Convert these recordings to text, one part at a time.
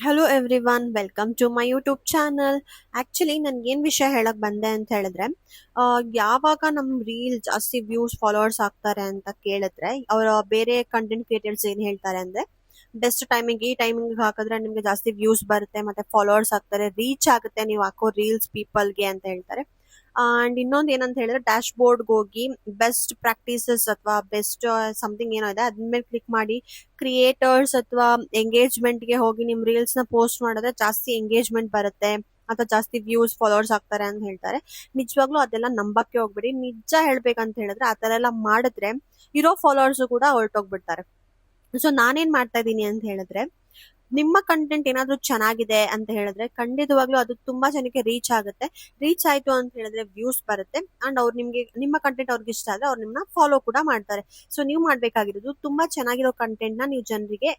Hello everyone, welcome to my YouTube channel. Actually ನನ್ಗೇನ್ ವಿಷಯ ಹೇಳಕ್ ಬಂದೆ ಅಂತ ಹೇಳಿದ್ರೆ, ಯಾವಾಗ ನಮ್ ರೀಲ್ ಜಾಸ್ತಿ ವ್ಯೂಸ್ ಫಾಲೋವರ್ಸ್ ಆಗ್ತಾರೆ ಅಂತ ಕೇಳಿದ್ರೆ, ಅವರ ಬೇರೆ ಕಂಟೆಂಟ್ ಕ್ರಿಯೇಟರ್ಸ್ ಏನ್ ಹೇಳ್ತಾರೆ ಅಂದ್ರೆ, ಬೆಸ್ಟ್ ಟೈಮಿಂಗ್ ಈ ಟೈಮಿಂಗ್ ಹಾಕಿದ್ರೆ ನಿಮ್ಗೆ ಜಾಸ್ತಿ ವ್ಯೂಸ್ ಬರುತ್ತೆ ಮತ್ತೆ ಫಾಲೋವರ್ಸ್ ಆಗ್ತಾರೆ, ರೀಚ್ ಆಗುತ್ತೆ ನೀವು ಹಾಕೋ ರೀಲ್ಸ್ ಪೀಪಲ್ಗೆ ಅಂತ ಹೇಳ್ತಾರೆ. ಅಂಡ್ ಇನ್ನೊಂದು ಏನಂತ ಹೇಳಿದ್ರೆ, ಡ್ಯಾಶ್ ಬೋರ್ಡ್ಗೆ ಹೋಗಿ ಬೆಸ್ಟ್ ಪ್ರಾಕ್ಟೀಸಸ್ ಅಥವಾ ಬೆಸ್ಟ್ ಸಮಥಿಂಗ್ ಏನೋ ಇದೆ ಅದ್ರ ಮೇಲೆ ಕ್ಲಿಕ್ ಮಾಡಿ ಕ್ರಿಯೇಟರ್ಸ್ ಅಥವಾ ಎಂಗೇಜ್ಮೆಂಟ್ಗೆ ಹೋಗಿ ನಿಮ್ ರೀಲ್ಸ್ ನ ಪೋಸ್ಟ್ ಮಾಡಿದ್ರೆ ಜಾಸ್ತಿ ಎಂಗೇಜ್ಮೆಂಟ್ ಬರುತ್ತೆ ಅಥವಾ ಜಾಸ್ತಿ ವ್ಯೂಸ್ ಫಾಲೋವರ್ಸ್ ಆಗ್ತಾರೆ ಅಂತ ಹೇಳ್ತಾರೆ. ನಿಜವಾಗ್ಲೂ ಅದೆಲ್ಲ ನಂಬಕ್ಕೆ ಹೋಗ್ಬೇಡಿ. ನಿಜ ಹೇಳ್ಬೇಕಂತ ಹೇಳಿದ್ರೆ ಆತರ ಎಲ್ಲ ಮಾಡಿದ್ರೆ ಇರೋ ಫಾಲೋವರ್ಸ್ ಕೂಡ ಹೊರಟೋಗ್ಬಿಡ್ತಾರೆ. ಸೊ ನಾನೇನ್ ಮಾಡ್ತಾ ಇದ್ದೀನಿ ಅಂತ ಹೇಳಿದ್ರೆ, ನಿಮ್ಮ ಕಂಟೆಂಟ್ ಏನಾದ್ರೂ ಚೆನ್ನಾಗಿದೆ ಅಂತ ಹೇಳಿದ್ರೆ ಖಂಡಿತವಾಗ್ಲೂ ಅದು ತುಂಬಾ ಜನಕ್ಕೆ ರೀಚ್ ಆಗುತ್ತೆ. ರೀಚ್ ಆಯ್ತು ಅಂತ ಹೇಳಿದ್ರೆ ವ್ಯೂಸ್ ಬರುತ್ತೆ ಅಂಡ್ ಅವ್ರು ನಿಮ್ಗೆ ನಿಮ್ಮ ಕಂಟೆಂಟ್ ಅವ್ರಿಗೆ ಇಷ್ಟ ಆದ್ರೆ ಅವ್ರು ನಿಮ್ಮನ್ನ ಫಾಲೋ ಕೂಡ ಮಾಡ್ತಾರೆ. ಸೊ ನೀವು ಮಾಡ್ಬೇಕಾಗಿರೋದು ತುಂಬಾ ಚೆನ್ನಾಗಿರೋ ಕಂಟೆಂಟ್ ನ ನೀವು ಜನರಿಗೆ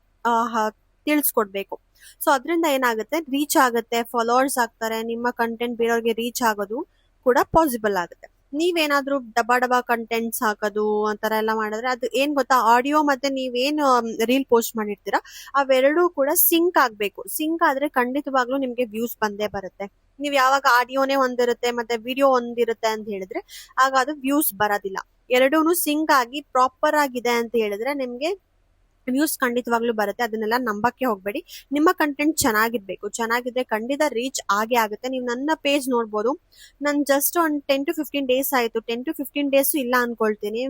ತಿಳಿಸ್ಕೊಡ್ಬೇಕು. ಸೊ ಅದರಿಂದ ಏನಾಗುತ್ತೆ, ರೀಚ್ ಆಗುತ್ತೆ, ಫಾಲೋವರ್ಸ್ ಆಗ್ತಾರೆ, ನಿಮ್ಮ ಕಂಟೆಂಟ್ ಬೇರೆಯವ್ರಿಗೆ ರೀಚ್ ಆಗೋದು ಕೂಡ ಪಾಸಿಬಲ್ ಆಗುತ್ತೆ. ನೀವೇನಾದ್ರೂ ಡಬಾ ಡಬಾ ಕಂಟೆಂಟ್ಸ್ ಹಾಕೋದು ಆತರ ಎಲ್ಲ ಮಾಡಿದ್ರೆ ಅದು ಏನ್ ಗೊತ್ತಾ, ಆಡಿಯೋ ಮತ್ತೆ ನೀವೇನು ರೀಲ್ ಪೋಸ್ಟ್ ಮಾಡಿರ್ತೀರಾ ಅವೆರಡೂ ಕೂಡ ಸಿಂಕ್ ಆಗ್ಬೇಕು. ಸಿಂಕ್ ಆದ್ರೆ ಖಂಡಿತವಾಗ್ಲೂ ನಿಮ್ಗೆ ವ್ಯೂಸ್ ಬಂದೇ ಬರುತ್ತೆ. ನೀವ್ ಯಾವಾಗ ಆಡಿಯೋನೇ ಒಂದಿರುತ್ತೆ ಮತ್ತೆ ವಿಡಿಯೋ ಒಂದಿರುತ್ತೆ ಅಂತ ಹೇಳಿದ್ರೆ ಆಗ ಅದು ವ್ಯೂಸ್ ಬರೋದಿಲ್ಲ. ಎರಡೂನು ಸಿಂಕ್ ಆಗಿ ಪ್ರಾಪರ್ ಆಗಿದೆ ಅಂತ ಹೇಳಿದ್ರೆ ನಿಮ್ಗೆ ವ್ಯೂಸ್ ಖಂಡಿತವಾಗ್ಲೂ ಬರುತ್ತೆ. ಅದನ್ನೆಲ್ಲ ನಂಬಕ್ಕೆ ಹೋಗ್ಬೇಡಿ. ನಿಮ್ಮ ಕಂಟೆಂಟ್ ಚೆನ್ನಾಗಿರ್ಬೇಕು. ಚೆನ್ನಾಗಿದ್ರೆ ಖಂಡಿತ ರೀಚ್ ಆಗೇ ಆಗುತ್ತೆ. ನೀವು ನನ್ನ ಪೇಜ್ ನೋಡ್ಬೋದು. ನನ್ ಜಸ್ಟ್ ಒಂದು 10 to 15 ಡೇಸ್ ಆಯ್ತು. 10 to 15 ಡೇಸ್ ಇಲ್ಲ ಅನ್ಕೊಳ್ತೀನಿ.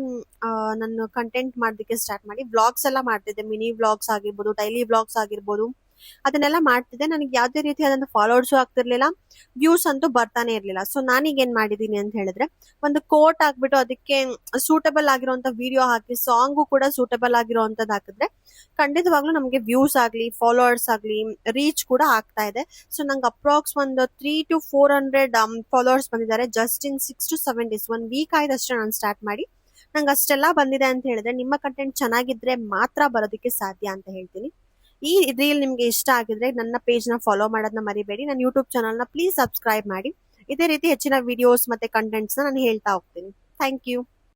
ನಾನು ಕಂಟೆಂಟ್ ಮಾಡೋದಕ್ಕೆ ಸ್ಟಾರ್ಟ್ ಮಾಡಿ ವ್ಲಾಗ್ಸ್ ಎಲ್ಲ ಮಾಡ್ತಿದ್ದೆ. ಮಿನಿ ವ್ಲಾಗ್ಸ್ ಆಗಿರ್ಬೋದು, ಡೈಲಿ ವ್ಲಾಗ್ಸ್ ಆಗಿರ್ಬೋದು, ಅದನ್ನೆಲ್ಲ ಮಾಡ್ತಿದ್ದೆ. ನನಗೆ ಯಾವುದೇ ರೀತಿಯಾದಂತ ಫಾಲೋವರ್ಸ್ ಆಗ್ತಿರ್ಲಿಲ್ಲ, ವ್ಯೂಸ್ ಅಂತೂ ಬರ್ತಾನೆ ಇರ್ಲಿಲ್ಲ. ಸೊ ನಾನೀಗ ಏನ್ ಮಾಡಿದೀನಿ ಅಂತ ಹೇಳಿದ್ರೆ, ಒಂದು ಕೋಟ್ ಹಾಕ್ಬಿಟ್ಟು ಅದಕ್ಕೆ ಸೂಟಬಲ್ ಆಗಿರುವಂತ ವಿಡಿಯೋ ಹಾಕಿ ಸಾಂಗು ಕೂಡ ಸೂಟಬಲ್ ಆಗಿರುವಂತದ್ದು ಹಾಕಿದ್ರೆ ಖಂಡಿತವಾಗ್ಲೂ ನಮಗೆ ವ್ಯೂಸ್ ಆಗ್ಲಿ ಫಾಲೋವರ್ಸ್ ಆಗ್ಲಿ ರೀಚ್ ಕೂಡ ಆಗ್ತಾ ಇದೆ. ಸೊ ನಂಗೆ ಅಪ್ರಾಕ್ಸ್ ಒಂದು 300 to 400 ಫಾಲೋವರ್ಸ್ ಬಂದಿದ್ದಾರೆ just in 6 to 7 days. 1 week ಆಯ್ತು ಅಷ್ಟೇ ನಾನು ಸ್ಟಾರ್ಟ್ ಮಾಡಿ. ನಂಗೆ ಅಷ್ಟೆಲ್ಲ ಬಂದಿದೆ ಅಂತ ಹೇಳಿದ್ರೆ ನಿಮ್ಮ ಕಂಟೆಂಟ್ ಚೆನ್ನಾಗಿದ್ರೆ ಮಾತ್ರ ಬರೋದಕ್ಕೆ ಸಾಧ್ಯ ಅಂತ ಹೇಳ್ತೀನಿ. ಈ ರೀಲ್ ನಿಮ್ಗೆ ಇಷ್ಟ ಆಗಿದ್ರೆ ನನ್ನ ಪೇಜ್ ನ ಫಾಲೋ ಮಾಡೋದನ್ನ ಮರಿಬೇಡಿ. ನನ್ನ ಯೂಟ್ಯೂಬ್ ಚಾನಲ್ ನ ಪ್ಲೀಸ್ ಸಬ್ಸ್ಕ್ರೈಬ್ ಮಾಡಿ. ಇದೇ ರೀತಿ ಹೆಚ್ಚಿನ ವಿಡಿಯೋಸ್ ಮತ್ತೆ ಕಂಟೆಂಟ್ಸ್ ನಾನು ಹೇಳ್ತಾ ಹೋಗ್ತೀನಿ. Thank you.